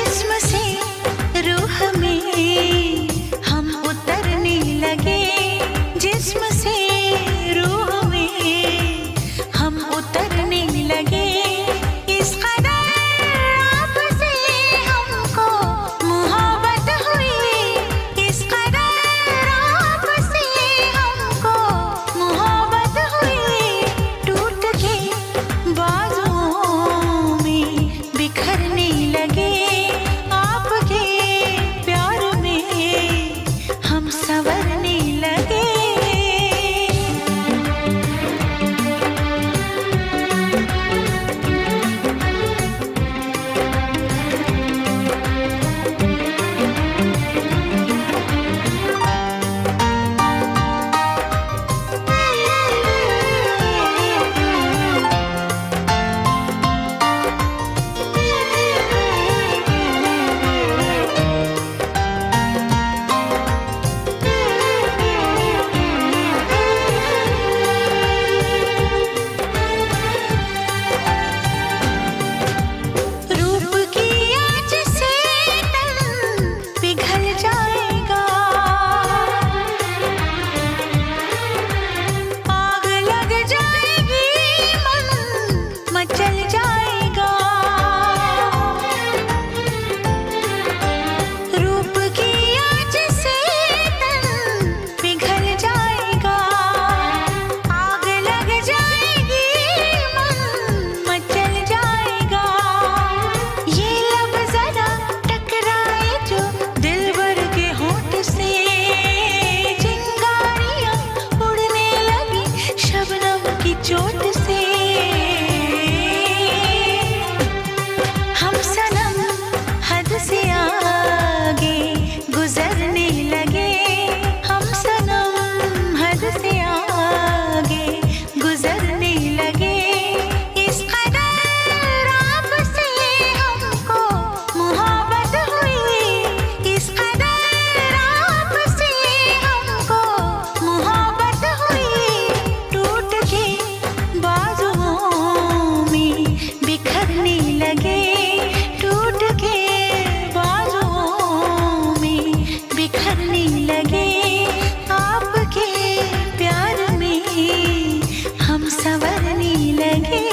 जिस्म से रूह में हम उतरने लगे, जिस्म से रूह में हम उतरने लगे। इस कदर आपसे हमको मोहब्बत हुई, इस कदर आपसे हमको मोहब्बत हुई। टूट के बाजुओं में बिखरने लगे, आपके प्यार में हम संवरने लगे। रूप की आँच से तन पिघल जाएगा, आग लग जाएगी, मन मचल जाएगा। रूप की आँच से तन पिघल जाएगा, आग लग जाएगी, मन मचल जाएगा। ये लब जरा टकराए जो दिलबर के होंठ से, चिंगारियां उड़ने लगी शबनम की चोट से। हम सनम हद से आगे गुजरने लगे, हम सनम हद से आगे गुजरने लगे। इस कदर आपसे हमको मोहब्बत हुई, इस कदर आपसे हमको मोहब्बत हुई। टूट के बाजुओं में बिखरने लगे, टूट के बाजुओं में बिखरने लगे। आपके प्यार में हम संवरने लगे।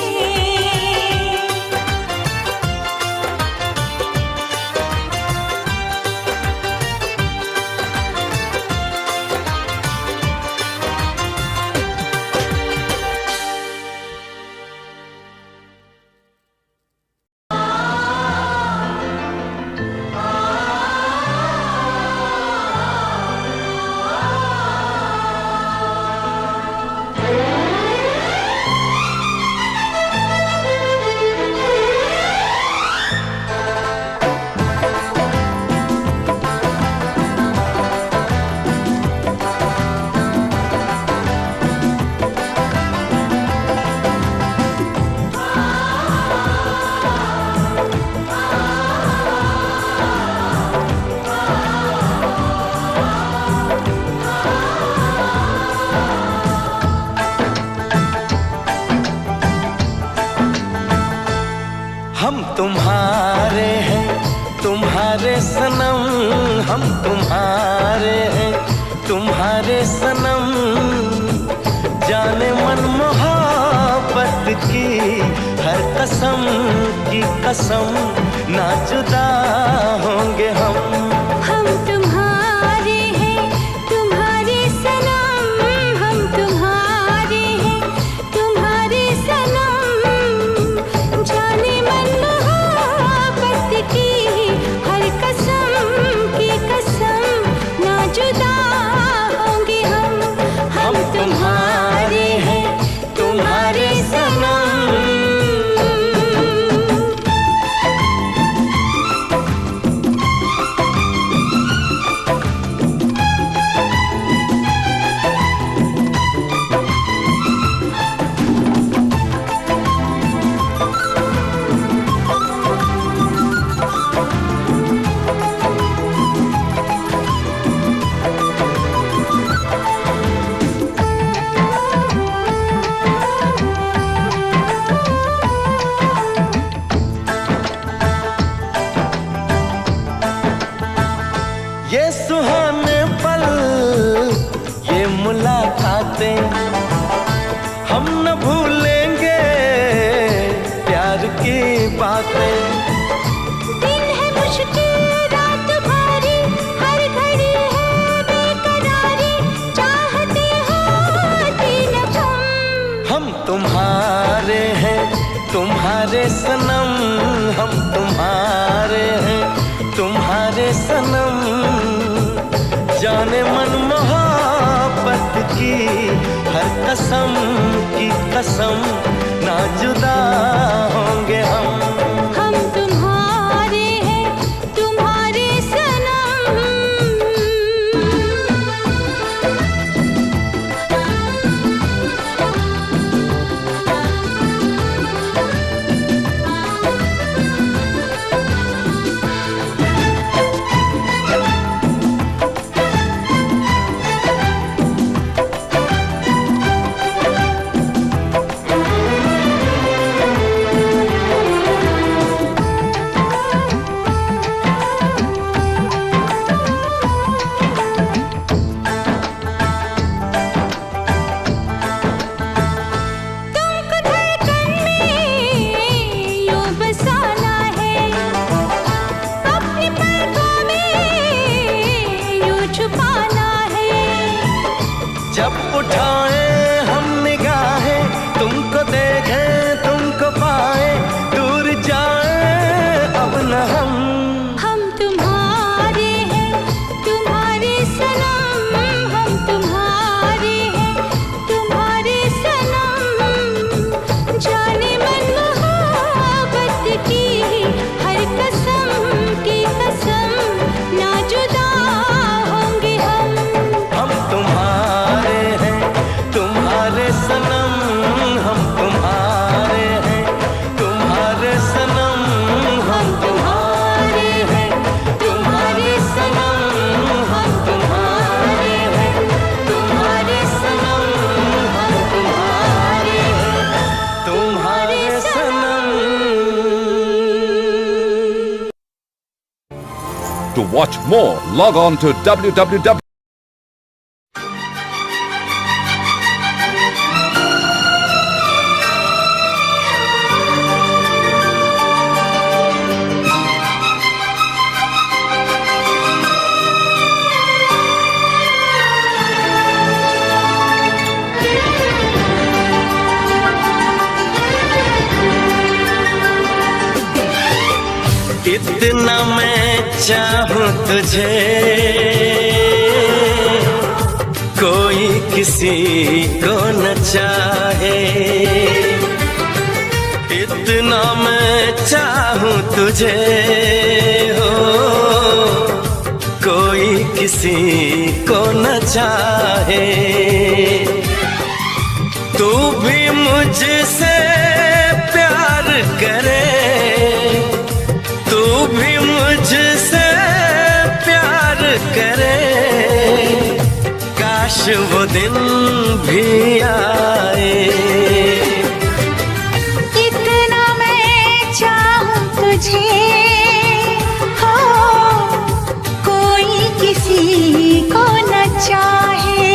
हम तुम्हारे हैं, तुम्हारे सनम, हम तुम्हारे हैं, तुम्हारे सनम। जाने मन मोहब्बत की हर कसम की कसम, ना जुदा होंगे हम। हम तुम्हारे हैं, तुम्हारे सनम, हम तुम्हारे हैं, तुम्हारे सनम। जाने मन मोहब्बत की हर कसम की कसम, ना जुदा होंगे हम। हम तुम्हारे हैं, तुम्हारे सनम। सुहाने पल, ये मुलाकातें हम न भूलेंगे प्यार की बातें। दिन है मुश्किल रात भारी, हर घड़ी है बेकरारी, चाहते हो दिन हम तुम्हारे हैं तुम्हारे सनम, हम तुम्हारे हैं तुम्हारे सनम। जाने मन मोहब्बत की हर कसम की कसम, ना जुदा होंगे हम तुम्हारे हैं तुम्हारे सनम। जब उठाए हम निगाहें, तुमको देखें तुमको पाए, दूर जाए अब न हम तुम्हारे हैं तुम्हारे सनम, हम तुम्हारे हैं तुम्हारे सनम। जाने मन मोहब्बत की हर कसम की कसम, ना जुदा होंगे हम तुम्हारे हैं तुम्हारे सनम, हम तुम्हारे हैं तुम्हारे सनम। हम तुम्हारे हैं तुम्हारे सनम, हम तुम्हारे हैं तुम्हारे सनम, हम तुम्हारे हैं तुम्हारे सनम। To watch more, log on to www. इतना मैं चाहूं तुझे, कोई किसी को न चाहे। इतना मैं चाहूं तुझे हो, कोई किसी को न चाहे। तू भी मुझसे प्यार करे, तू भी मुझसे प्यार करे, काश वो दिन भी आए। इतना मैं चाहूं तुझे हो, कोई किसी को न चाहे।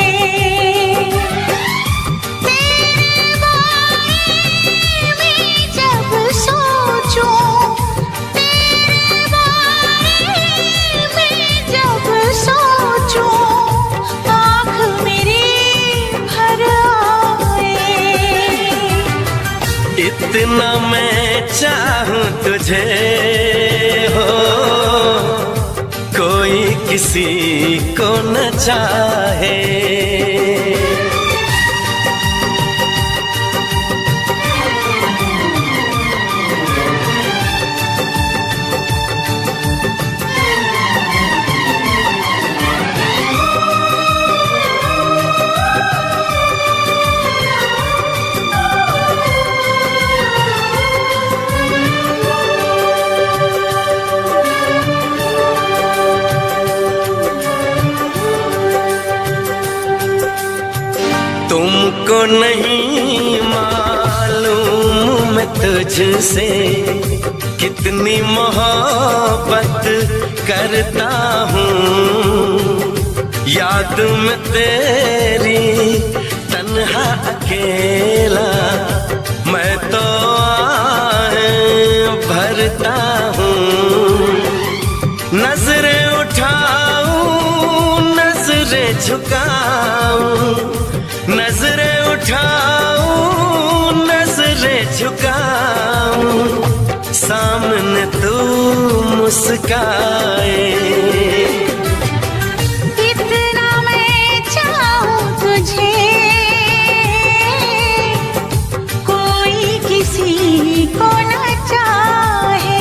तेरे बारे में जब सोचूं, इतना मैं चाहूं तुझे हो, कोई किसी को न चाहे। तुमको नहीं मालूम मैं तुझसे कितनी मोहब्बत करता हूँ, याद में तेरी तन्हा अकेला मैं तो आहें भरता हूँ। नजरें उठाऊं नजरें झुकाऊं, नजरें उठाऊं नजरें झुकाऊं, सामने तू मुस्काए। इतना मैं चाहूं तुझे, कोई किसी को न चाहे।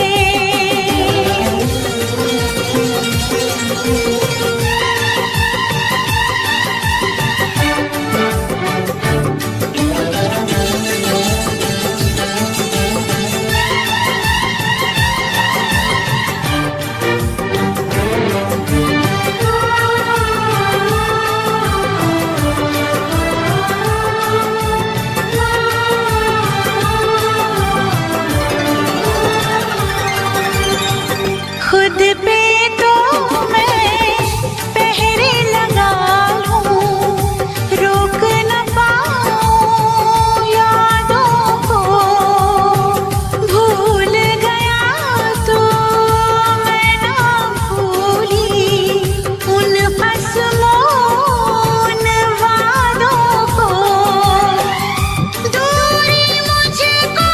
खुद पे तो मैं पहरे लगा लूं, रोक न पाऊं यादों को। भूल गया तो मैं ना भूली उन असमोन वादों को। दूरी मुझको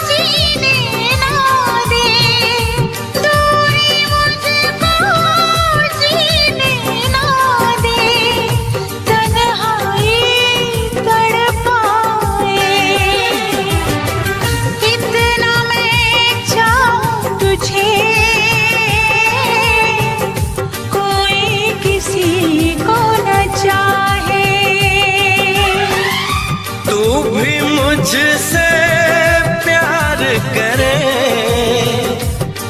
जीने ना दे, मुझसे प्यार करे,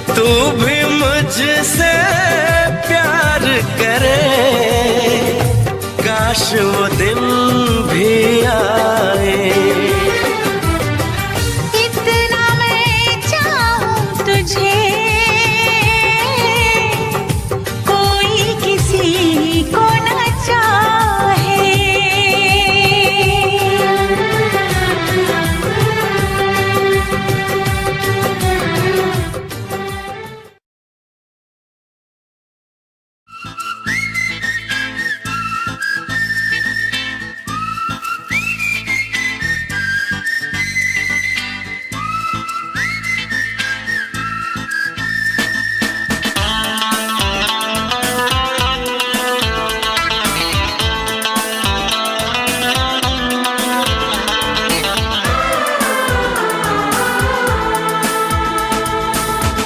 तू भी मुझसे प्यार करे, काश वो दिन भी आए। इतना मैं चाहूं तुझे, कोई किसी को न चाहे।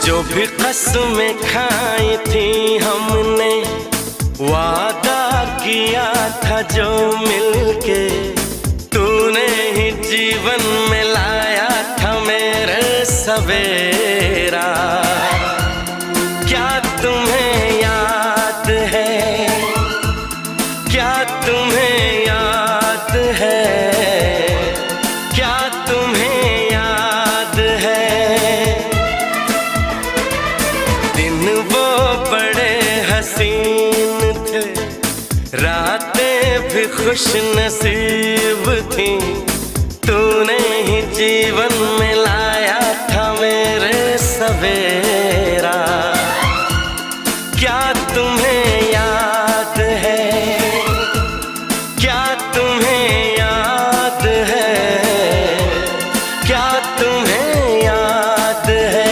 जो भी कसमें खाई थी हमने, वादा किया था जो मिलके, तूने ही जीवन में लाया था मेरे सवेरा। क्या तुम्हें याद है, क्या तुम्हें याद है, क्या तुम्हें याद है, दिन वो बड़े हसीन थे, रातें भी खुश नसीब थी, तूने ही जीवन में लाया था मेरे सवेरा। क्या तुम्हें याद है, क्या तुम्हें याद है, क्या तुम्हें याद है।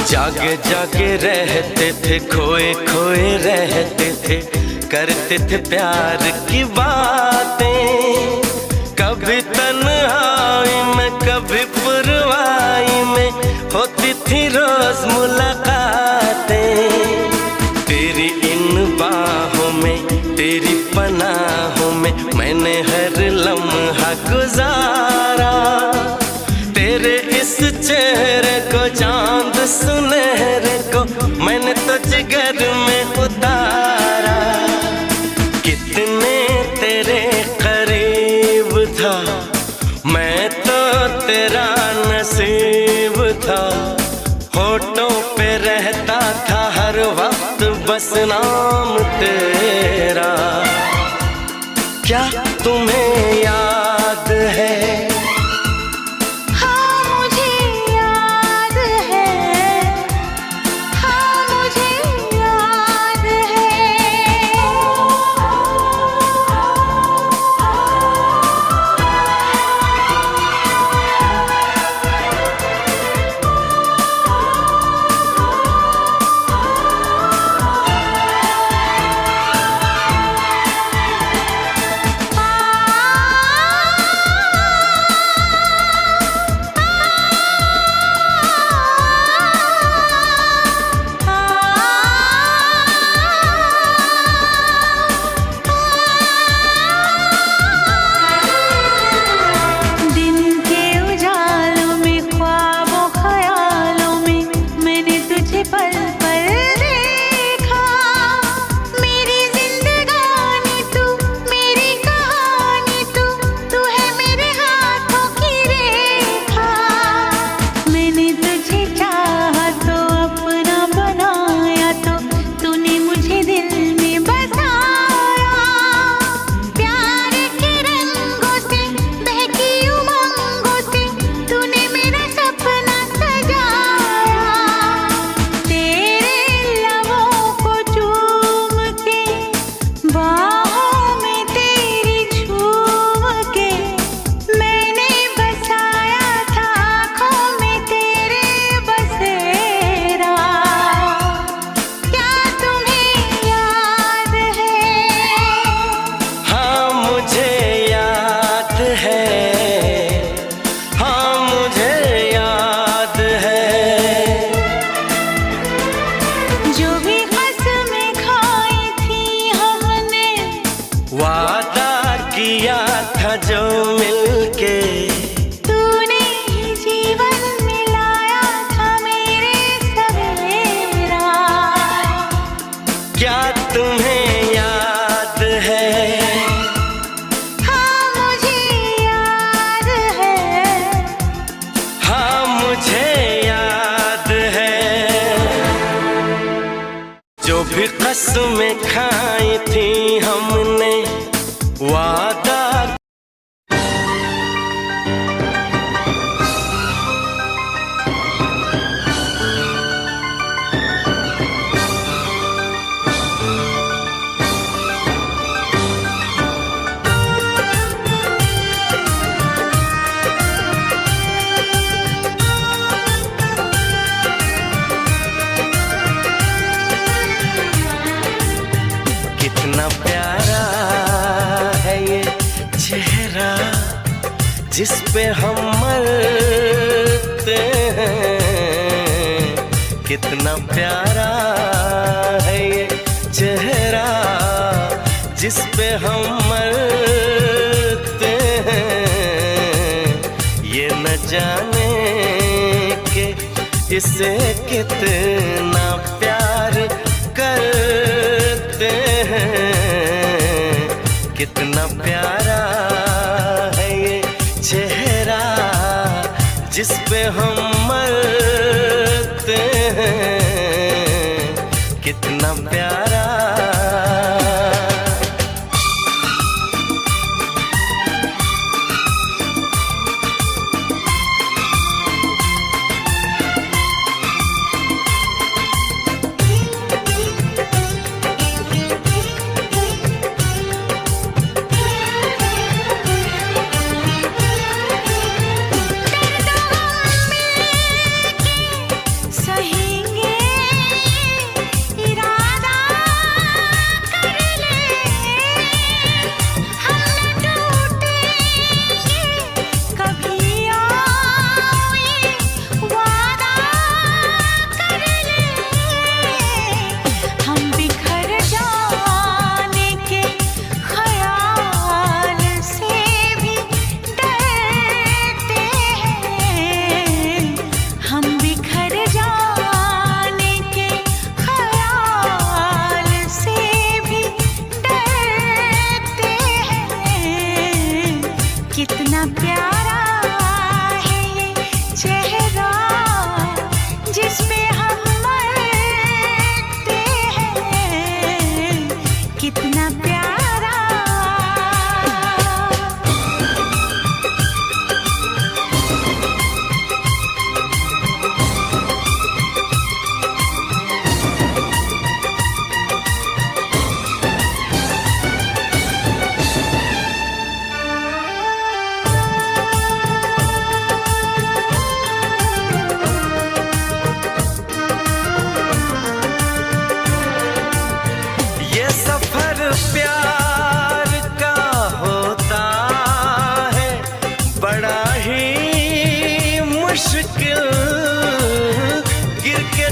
जागे जागे रहते थे, खोए खोए रहते थे, करते थे प्यार की बातें, कभी तन्हाई होती थी रोज मुलाकातें, तेरी इन बाहों में, तेरी पनाहों में मैंने हर लम्हा गुजारा। तेरे इस चेहरे को, चांद सुनहरे को मैंने तो जिगर में उतारा। कितने तेरे करीब था मैं, तो तेरा नसीब था। होठों पे रहता था हर वक्त बस नाम तेरा। क्या तुम्हें याद है? वादा किया था जो मिलके, तूने ही जीवन मिलाया था मेरे सवेरा। क्या तुम्हें याद है? हाँ मुझे याद है, हाँ मुझे याद है। जो भी कसमें खाई थी हमने, वादा कितना प्यारा है ये चेहरा जिस पे हम मरते हैं। कितना प्यारा है ये चेहरा जिस पे हम मरते हैं। ये न जाने कि इसे कितना प्यार करते हैं। कितना प्यारा है ये चेहरा जिस पे हम मरते हैं। कितना प्यारा।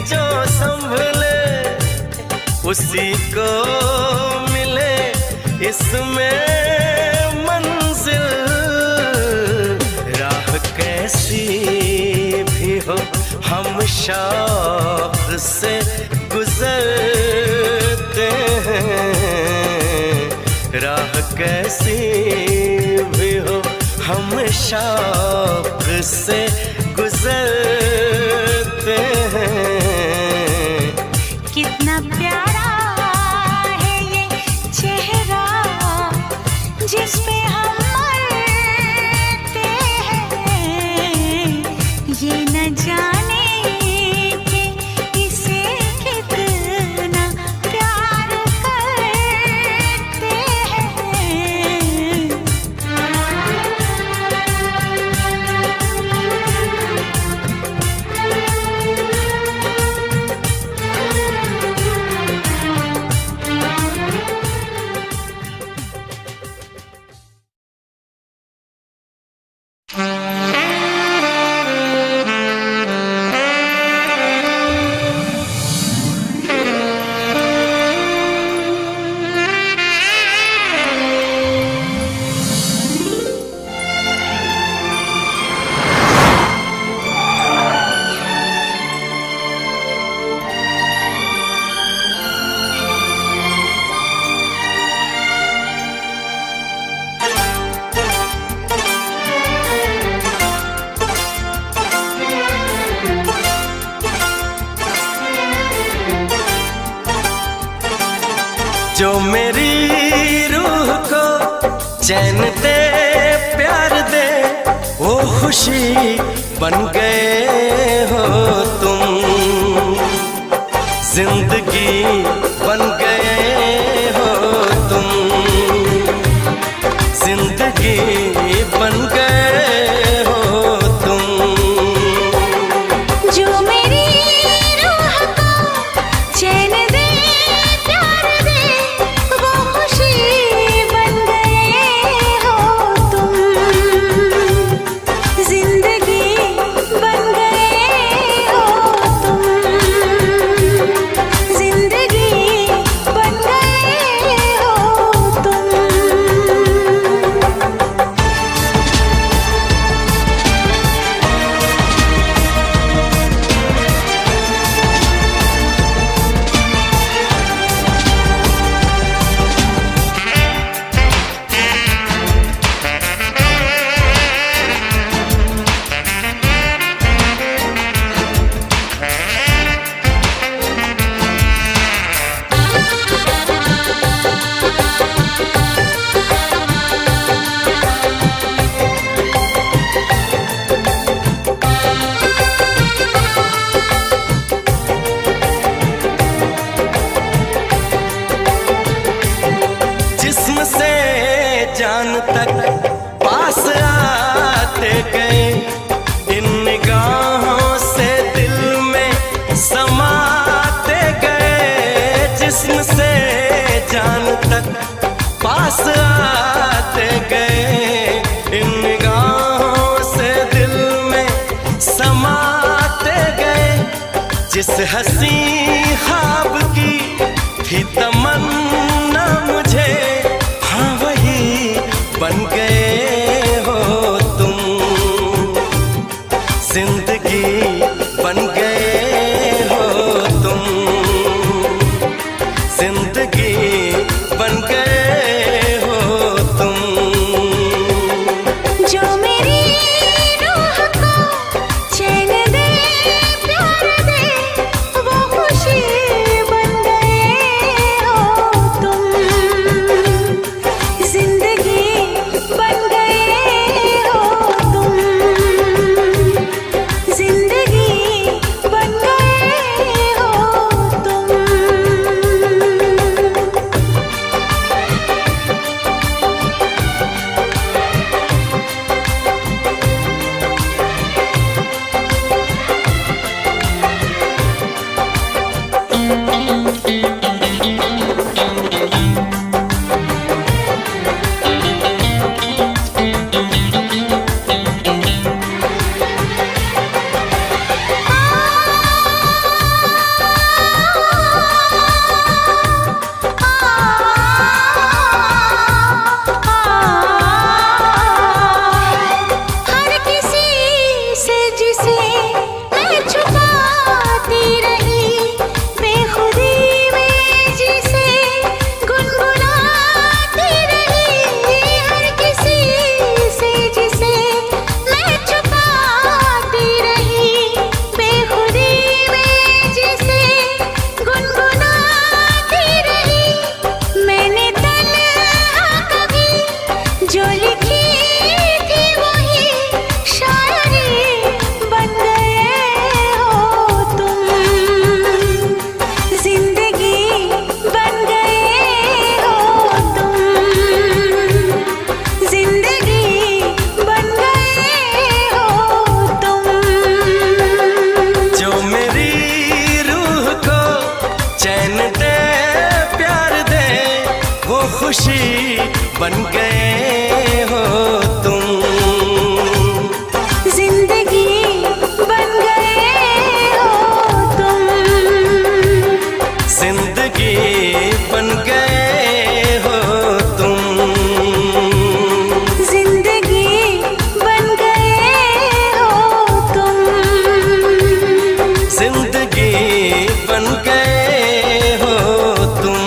जो संभले उसी को मिले इसमें मंजिल। राह कैसी भी हो हम शौक से गुजरते हैं। राह कैसी भी हो हम शौक से गुजरते हैं। कितना प्यारा है ये चेहरा जिस पे हम मरते हैं। ये न जाने कि इसे कितना प्यार करते हैं। जो मेरी रूह को चैन दे प्यार दे वो खुशी बन गए हो तुम। जिंदगी बन गए हो तुम। जिंदगी बन गए हो तुम। जो मेरी रूह को चैन दे प्यार दे वो खुशी बन गए हो तुम। जिंदगी बन गए हो तुम। जिंदगी बन गए हो तुम। जिस्म से जान तक पास आते गए इन निगाहों से दिल में समाते गए। जिस्म से जान तक पास आते गए इन निगाहों से दिल में समाते गए। जिस हंसी ख्वाब की थी तमन्ना मुझे हाँ वही बन गए हो तुम। जिंदगी बन गए हो तुम। जिंदगी बन गए हो तुम। जो मेरी रूह को चैन दे प्यार दे वो खुशी बन गए हो तुम। जिंदगी बन खुशी बन गए हो तुम। जिंदगी बन गए हो तुम। जिंदगी बन गए हो तुम। जिंदगी बन गए हो तुम। जिंदगी बन गए हो तुम।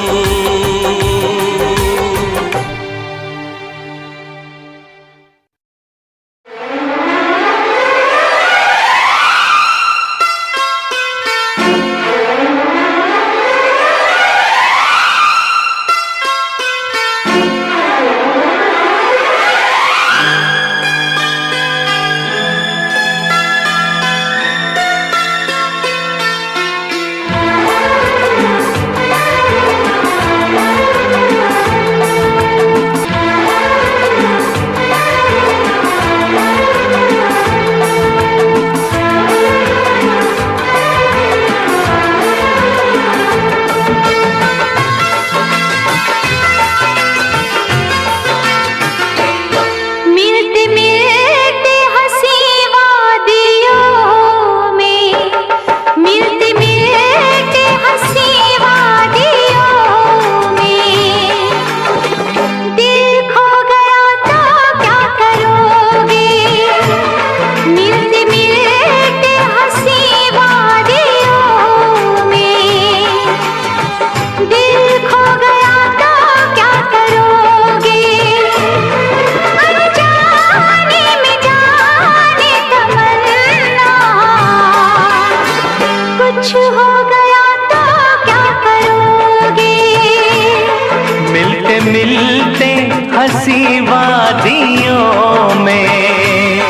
हंसी वादियों में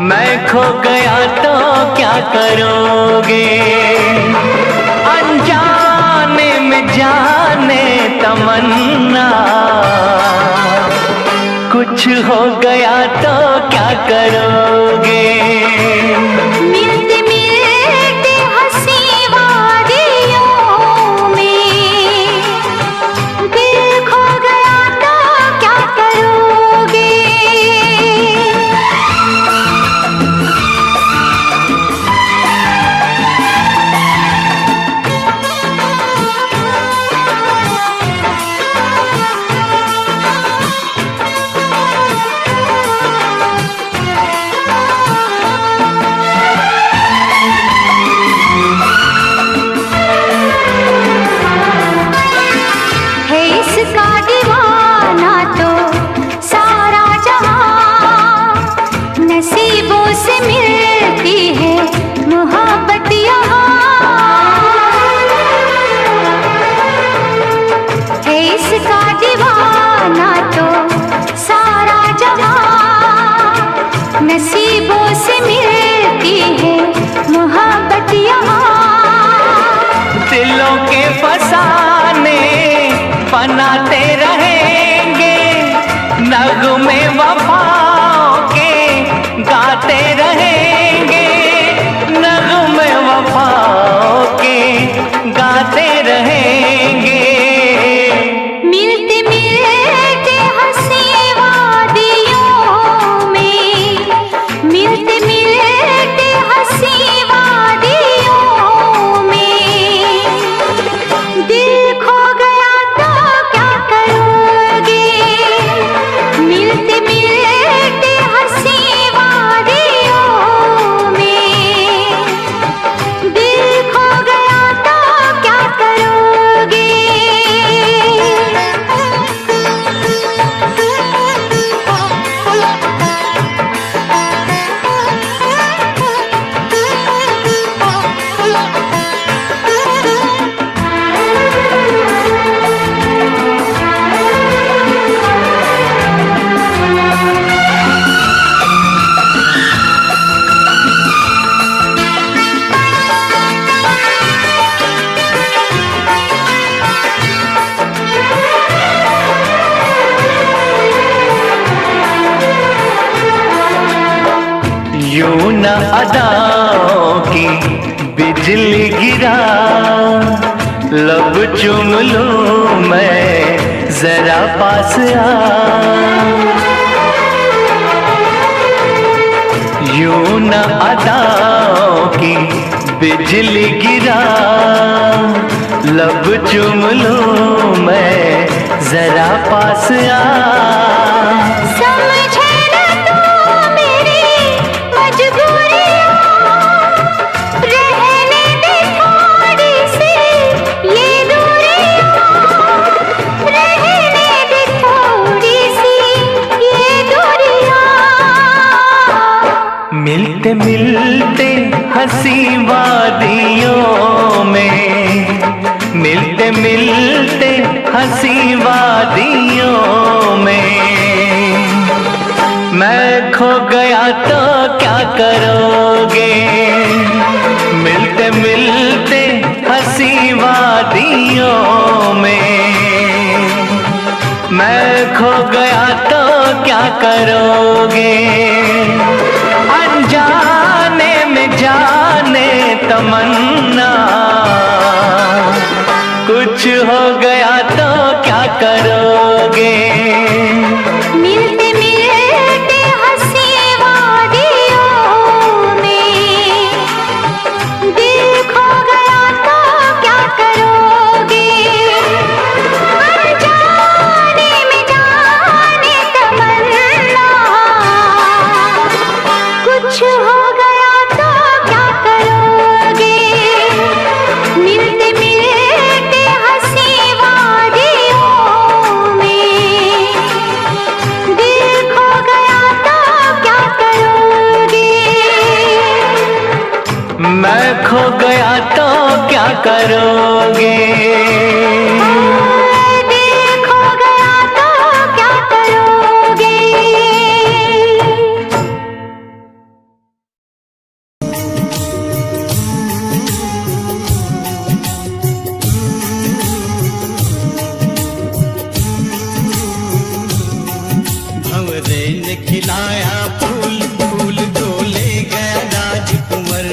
मैं खो गया तो क्या करोगे। अनजाने में जाने तमन्ना कुछ हो गया तो क्या करोगे। दिलों के फसाने बनाते रहेंगे, नगमे वफाओं के गाते रहेंगे, नगमे वफाओं के गाते रहेंगे। मिलते मिलते हंसी वादियों में, मिलते मिलते हंसी वादियों में, दिल खो गया तो क्या करोगे। मिलते मिलते हंसी वादियों में, दिल खो गया तो क्या करोगे। यूं न अदाओं की बिजली गिरा, लब चूम लूं मैं जरा पास आ, यूं न अदाओं की बिजली गिरा, लब चुम लूं मैं जरा पास आ। समझे न तू मेरी मजबूरियाँ, रहने दे थोड़ी सी ये दूरियाँ, रहने दे थोड़ी सी ये दूरियाँ। मिलते मिलते हंसी वादियों में, मिलते मिलते हंसी वादियों में, मैं खो गया तो क्या करोगे? मिलते मिलते हंसी वादियों में, मैं खो गया तो क्या करोगे? अनजाने में जाने तमन्ना, कुछ हो गया तो क्या करोगे? मिलते मिलते हंसी वादियों में, दिल खो गया तो क्या करोगे? अनजाने में जाने तमन्ना, कुछ हो गया तो क्या करोगे? मिलते मिलते हंसी वादियों में, दिल खो गया तो क्या करोगे? मैं खो गया तो क्या करोगे? दिल खो गया तो क्या करोगे? भंवरे ने खिलाया फूल, फूल तो ले गया राजकुंवर।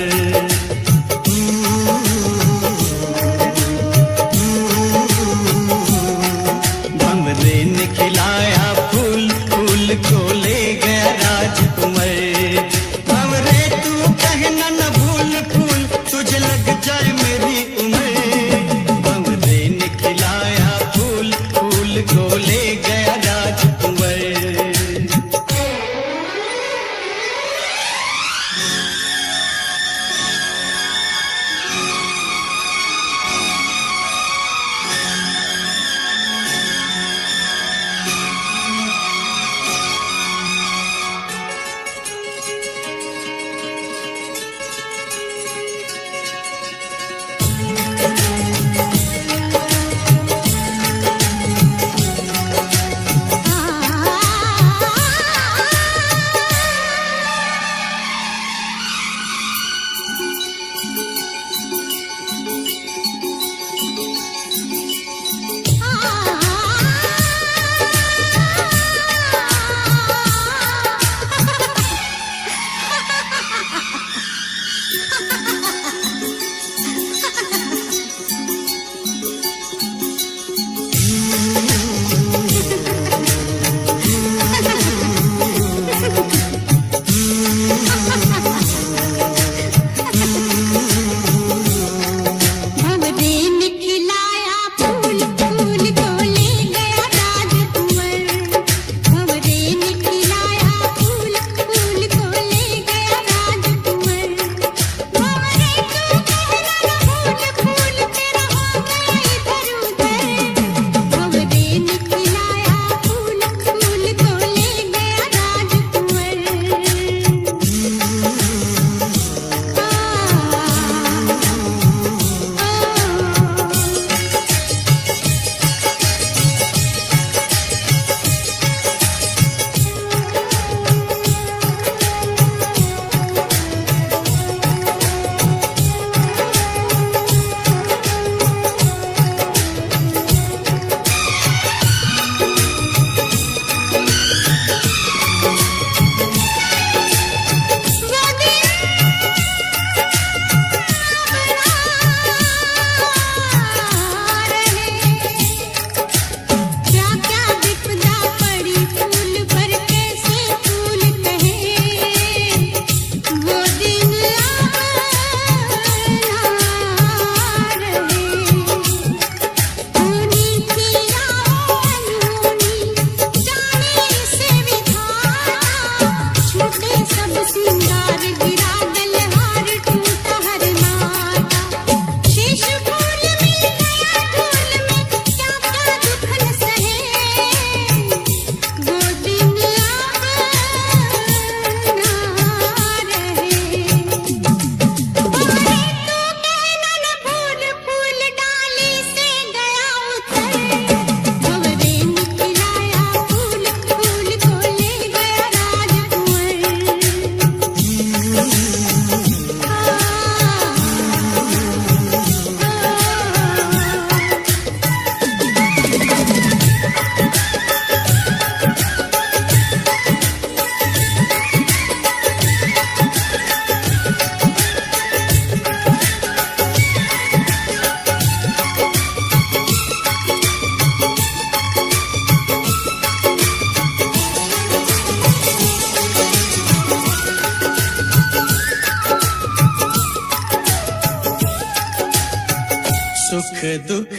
सुख दुख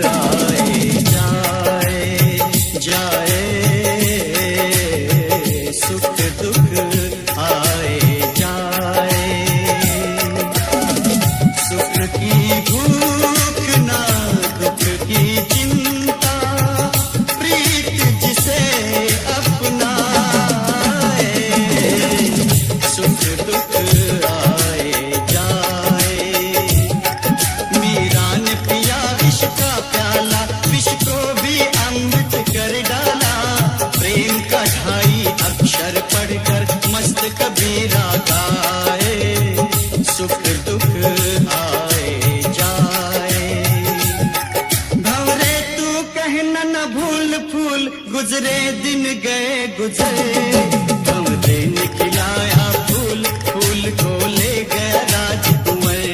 आए जाए जाए, सुख दुख आए जाए, सुख की भूख ना दुख की चिंता, प्रीत जिसे अपनाए, सुख दुख आए जाए। मीरा ने पिया विष का प्याला, विष को भी अमृत कर डाला, प्रेम का 2 अक्षर पढ़कर मस्त कबीरा गाए, सुख दुख आए जाए। भंवरे तू कहना न भूल फूल, गुजरे दिन गए गुजरे, भंवरे ने खिलाया फूल, फूल को ले गया राजकुंवर।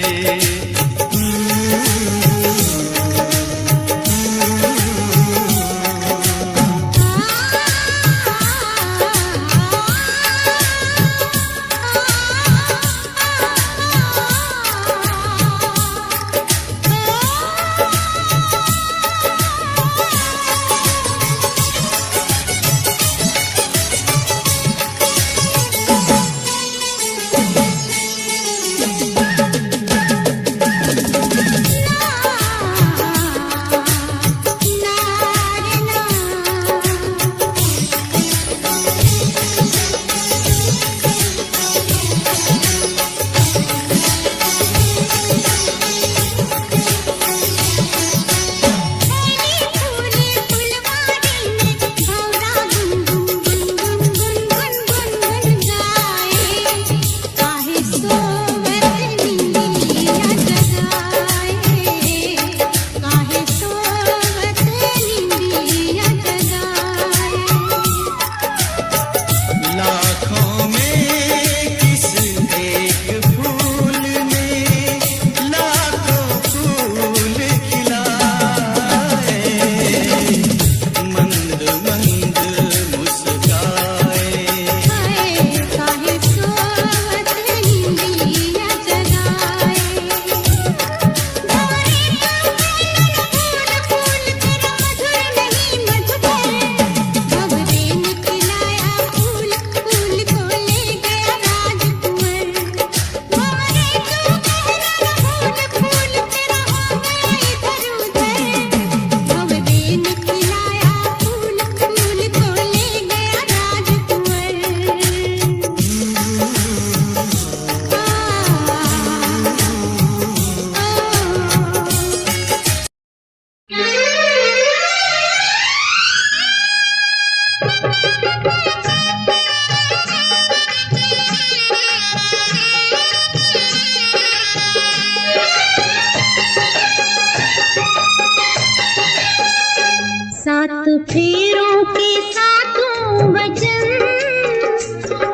सात फेरों के सातों वचन,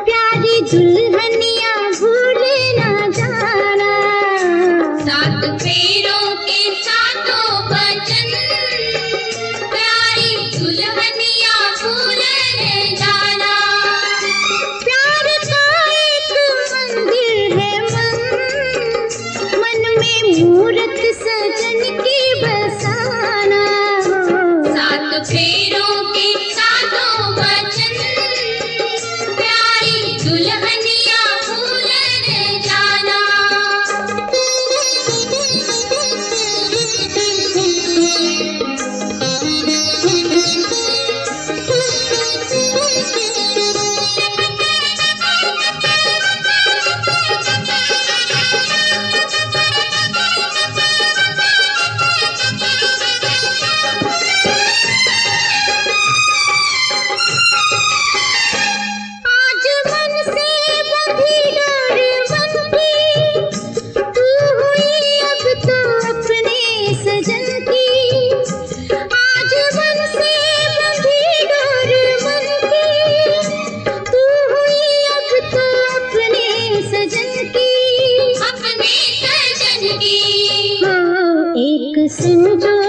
प्यारी दुल्हनिया भूल न जाना। सात फेरों के सातों वचन, प्यारी दुल्हनिया भूल न जाना। प्यार का एक मंदिर है मन में मूरत सजन की बसाना। फेरों के सातों वचन, प्यारी दुल्हनिया भूल न जाना। एक संजो